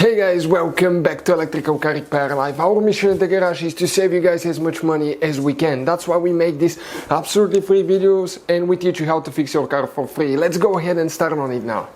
Hey guys, welcome back to Electrical Car Repair Live. Our mission at the garage is to save you guys as much money as we can. That's why we make these absolutely free videos and we teach you how to fix your car for free. Let's go ahead and start on it now.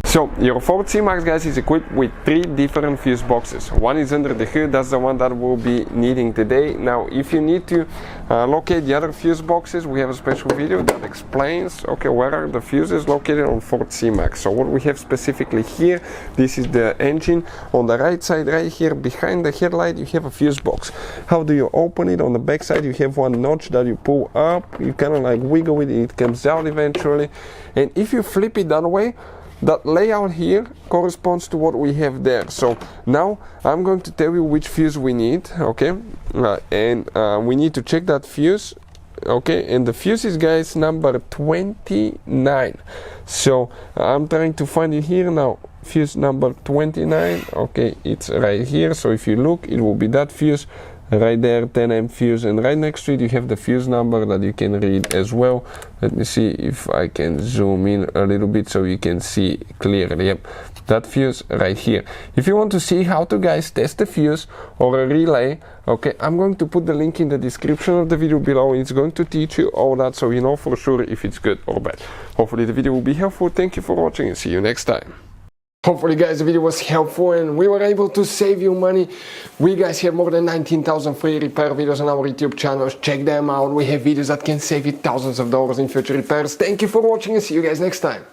So, your Ford C-Max, guys, is equipped with 3 different fuse boxes. One is under the hood, that's the one that we'll be needing today. Now, if you need to locate the other fuse boxes, we have a special video that explains, okay, where are the fuses located on Ford C-Max. So what we have specifically here, this is the engine. On the right side, right here, behind the headlight, you have a fuse box. How do you open it? On the back side, you have one notch that you pull up, you kind of like wiggle it, it comes out eventually. And if you flip it that way, that layout here corresponds to what we have there. So now I'm going to tell you which fuse we need, okay, and we need to check that fuse, okay, and the fuse is, guys, number 29. So I'm trying to find it here now. Fuse number 29, okay, it's right here. So if you look, it will be that fuse right there, 10 fuse, and right next to it you have the fuse number that you can read as well. Let me see if I can zoom in a little bit so you can see clearly. Yep, that fuse right here. If you want to see how to, guys, test the fuse or a relay, okay, I'm going to put the link in the description of the video below. It's going to teach you all that so you know for sure if it's good or bad. Hopefully the video will be helpful. Thank you for watching and see you next time. Hopefully, guys, the video was helpful and we were able to save you money. We, guys, have more than 19,000 free repair videos on our YouTube channels. Check them out. We have videos that can save you thousands of dollars in future repairs. Thank you for watching and see you guys next time.